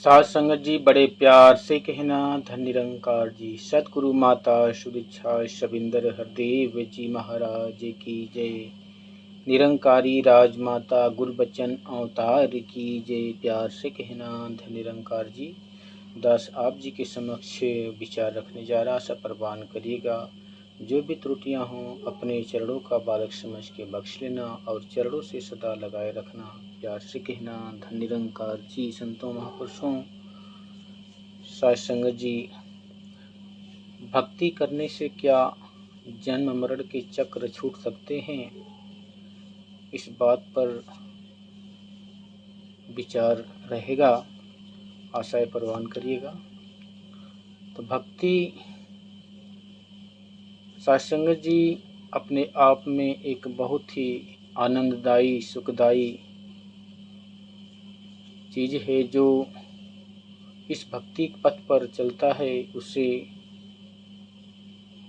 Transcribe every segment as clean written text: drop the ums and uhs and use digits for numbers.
साध संगत जी बड़े प्यार से कहना। धन निरंकार जी सतगुरु माता सुदीक्षा शबिंदर हरदेव जी महाराज की जय। निरंकारी राजमाता गुरबचन अवतार की जय। प्यार से कहना धन निरंकार जी। दास आप जी के समक्ष विचार रखने जा रहा, सब प्रवान करिएगा। जो भी त्रुटियां हों अपने चरणों का बालक समझ के बख्श लेना और चरणों से सदा लगाए रखना। प्यार से कहना धन निरंकार जी। संतों महापुरुषों साध संगत जी, भक्ति करने से क्या जन्म मरण के चक्र छूट सकते हैं, इस बात पर विचार रहेगा, आशाएं प्रवान करिएगा। तो भक्ति साध संगत जी अपने आप में एक बहुत ही आनंददायी सुखदायी चीज है। जो इस भक्ति पथ पर चलता है उसे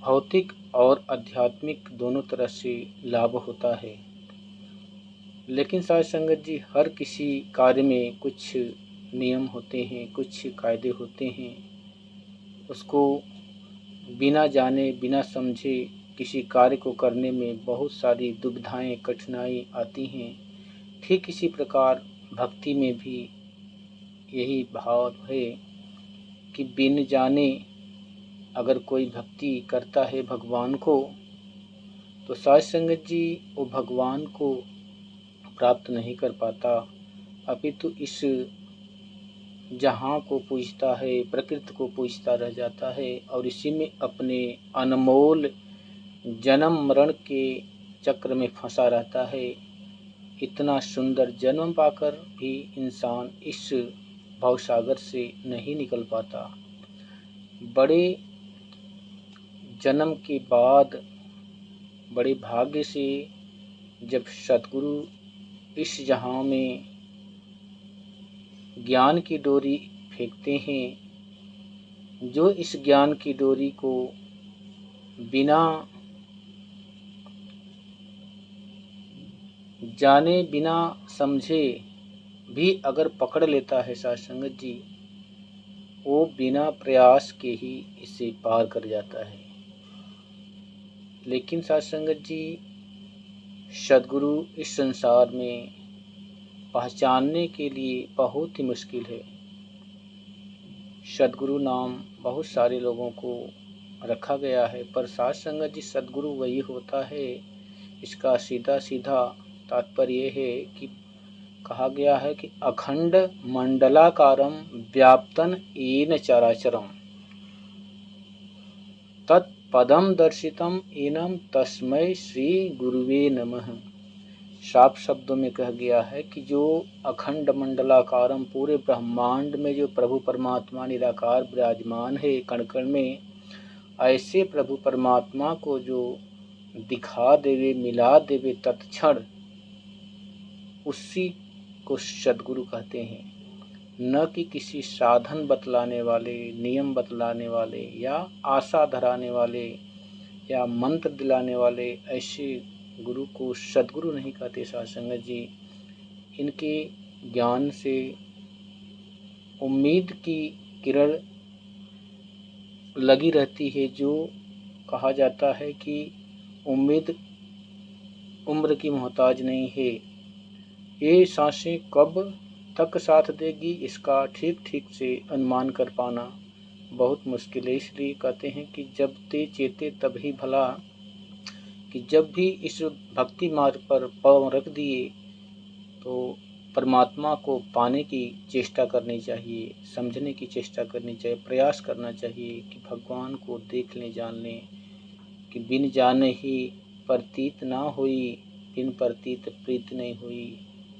भौतिक और आध्यात्मिक दोनों तरह से लाभ होता है। लेकिन साध संगत जी हर किसी कार्य में कुछ नियम होते हैं, कुछ कायदे होते हैं। उसको बिना जाने बिना समझे किसी कार्य को करने में बहुत सारी दुविधाएं कठिनाई आती हैं। ठीक इसी प्रकार भक्ति में भी यही भाव है कि बिन जाने अगर कोई भक्ति करता है भगवान को, तो साध संगत जी वो भगवान को प्राप्त नहीं कर पाता, अपितु इस जहाँ को पूजता है, प्रकृति को पूजता रह जाता है और इसी में अपने अनमोल जन्म मरण के चक्र में फंसा रहता है। इतना सुंदर जन्म पाकर भी इंसान इस भवसागर से नहीं निकल पाता। बड़े जन्म के बाद बड़े भाग्य से जब सतगुरु इस जहाँ में ज्ञान की डोरी फेंकते हैं, जो इस ज्ञान की डोरी को बिना जाने बिना समझे भी अगर पकड़ लेता है साध संगत जी, वो बिना प्रयास के ही इसे पार कर जाता है। लेकिन साध संगत जी सद्गुरु इस संसार में पहचानने के लिए बहुत ही मुश्किल है। सद्गुरु नाम बहुत सारे लोगों को रखा गया है, पर साध संगत जी सद्गुरु वही होता है। इसका सीधा सीधा तात्पर्य है कि कहा गया है कि अखंड मंडलाकारम व्याप्तन येन चराचरम तत्पदम दर्शितम एनम तस्मै श्री गुरुवे नमः। साफ शब्दों में कहा गया है कि जो अखंड मंडलाकारम पूरे ब्रह्मांड में जो प्रभु परमात्मा निराकार विराजमान है कण कण में, ऐसे प्रभु परमात्मा को जो दिखा देवे मिला देवे तत्क्षण, उसी को सद्गुरु कहते हैं। न कि किसी साधन बतलाने वाले, नियम बतलाने वाले या आशा धराने वाले या मंत्र दिलाने वाले ऐसे गुरु को सद्गुरु नहीं कहते साध संगत जी। इनके ज्ञान से उम्मीद की किरण लगी रहती है। जो कहा जाता है कि उम्मीद उम्र की मोहताज नहीं है। ये सांसें कब तक साथ देगी, इसका ठीक ठीक से अनुमान कर पाना बहुत मुश्किल है। इसलिए कहते हैं कि जब ते चेते तभी भला, कि जब भी इस भक्ति मार्ग पर पाँव रख दिए तो परमात्मा को पाने की चेष्टा करनी चाहिए, समझने की चेष्टा करनी चाहिए, प्रयास करना चाहिए कि भगवान को देख लें, जान लें। कि बिन जाने ही प्रतीत ना हुई, बिन प्रतीत प्रीत नहीं हुई,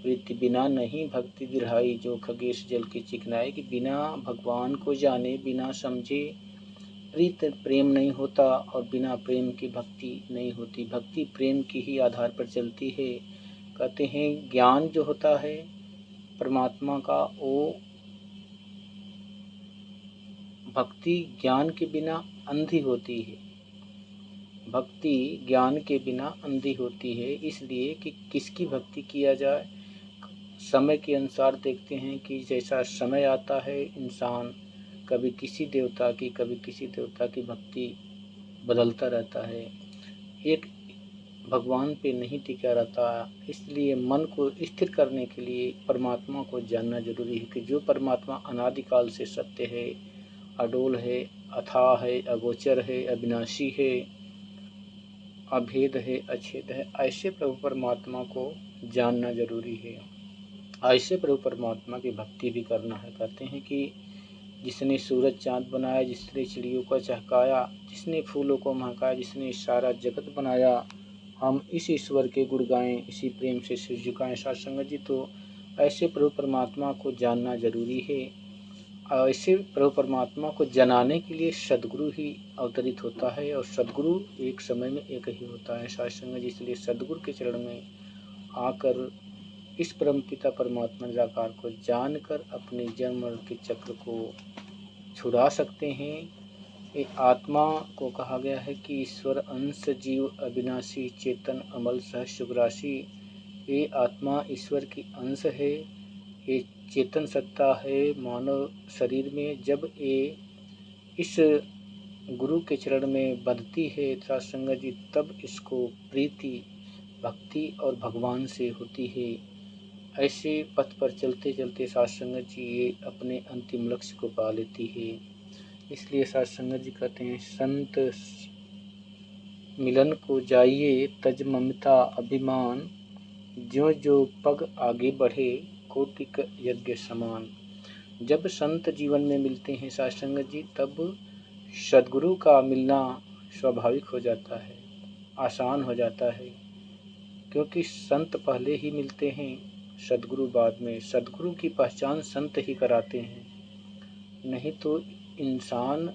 प्रीति बिना नहीं भक्ति दिरहाई, जो खगेश जल के चिकनाए। कि बिना भगवान को जाने बिना समझे प्रीत प्रेम नहीं होता और बिना प्रेम की भक्ति नहीं होती। भक्ति प्रेम की ही आधार पर चलती है। कहते हैं ज्ञान जो होता है परमात्मा का, वो भक्ति ज्ञान के बिना अंधी होती है। भक्ति ज्ञान के बिना अंधी होती है। इसलिए कि किसकी भक्ति किया जाए, समय के अनुसार देखते हैं कि जैसा समय आता है इंसान कभी किसी देवता की कभी किसी देवता की भक्ति बदलता रहता है, एक भगवान पे नहीं टिका रहता। इसलिए मन को स्थिर करने के लिए परमात्मा को जानना जरूरी है कि जो परमात्मा अनादिकाल से सत्य है, अडोल है, अथाह है, अगोचर है, अविनाशी है, अभेद है, अछेद है, ऐसे प्रभु परमात्मा को जानना जरूरी है। ऐसे प्रभु परमात्मा की भक्ति भी करना है। कहते हैं कि जिसने सूरज चाँद बनाया, जिसने चिड़ियों को चहकाया, जिसने फूलों को महकाया, जिसने सारा जगत बनाया, हम इस ईश्वर के गुण गाएं, इसी प्रेम से सिर झुकाएं। साथ संगत जी, तो ऐसे प्रभु परमात्मा को जानना जरूरी है। ऐसे प्रभु परमात्मा को जनाने के लिए सदगुरु ही अवतरित होता है, और सदगुरु एक समय में एक ही होता है। साथ संगत जी, इसलिए सदगुरु के चरण में आकर इस परमपिता परमात्मा निराकार को जानकर अपने जन्म मरण के चक्र को छुड़ा सकते हैं। ये आत्मा को कहा गया है कि ईश्वर अंश जीव अविनाशी चेतन अमल सहस्र राशि। ये आत्मा ईश्वर की अंश है, ये चेतन सत्ता है मानव शरीर में। जब ये इस गुरु के चरण में बंधती है सत्संग जी, तब इसको प्रीति भक्ति और भगवान से होती है। ऐसे पथ पर चलते चलते सत्संग जी ये अपने अंतिम लक्ष्य को पा लेती है। इसलिए सत्संग जी कहते हैं, संत मिलन को जाइए तज ममता अभिमान, ज्यों ज्यों पग आगे बढ़े कोटिक यज्ञ समान। जब संत जीवन में मिलते हैं सत्संग जी, तब सदगुरु का मिलना स्वाभाविक हो जाता है, आसान हो जाता है, क्योंकि संत पहले ही मिलते हैं, सदगुरु बाद में। सदगुरु की पहचान संत ही कराते हैं, नहीं तो इंसान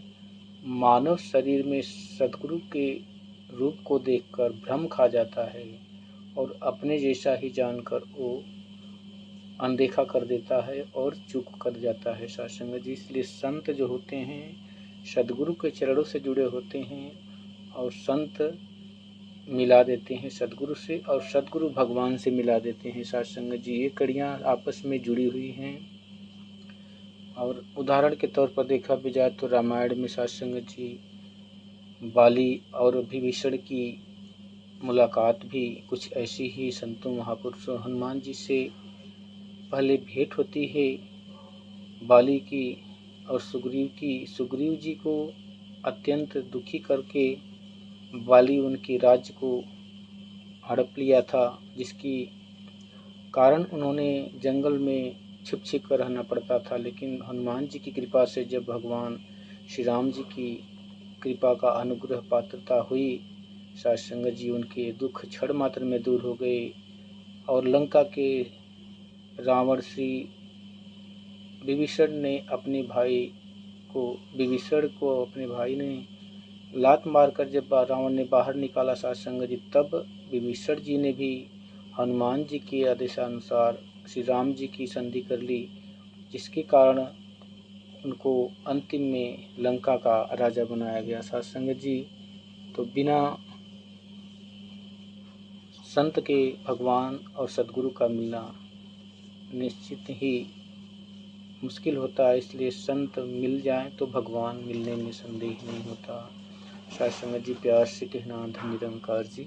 मानव शरीर में सदगुरु के रूप को देखकर भ्रम खा जाता है और अपने जैसा ही जानकर वो अनदेखा कर देता है और चूक कर जाता है सत्संग जी। इसलिए संत जो होते हैं सदगुरु के चरणों से जुड़े होते हैं, और संत मिला देते हैं सदगुरु से, और सदगुरु भगवान से मिला देते हैं सत्संग जी। ये कड़ियाँ आपस में जुड़ी हुई हैं। और उदाहरण के तौर पर देखा भी जाए तो रामायण में सत्संग जी बाली और विभीषण की मुलाकात भी कुछ ऐसी ही संतों महापुरुषों हनुमान जी से पहले भेंट होती है बाली की और सुग्रीव की। सुग्रीव जी को अत्यंत दुखी करके बाली उनके राज्य को हड़प लिया था, जिसकी कारण उन्होंने जंगल में छिप छिप कर रहना पड़ता था। लेकिन हनुमान जी की कृपा से जब भगवान श्री राम जी की कृपा का अनुग्रह पात्रता हुई, सत्संग जी उनके दुख क्षण मात्र में दूर हो गए, और लंका के रावण श्री विभीषण को अपने भाई ने लात मारकर जब रावण ने बाहर निकाला सत्संग जी, तब विभीषण जी ने भी हनुमान जी के आदेशानुसार श्री राम जी की संधि कर ली, जिसके कारण उनको अंतिम में लंका का राजा बनाया गया सत्संग जी। तो बिना संत के भगवान और सदगुरु का मिलना निश्चित ही मुश्किल होता है। इसलिए संत मिल जाएं तो भगवान मिलने में संदेह नहीं होता। सत्संग जी प्यार से कहना धन निरंकार जी।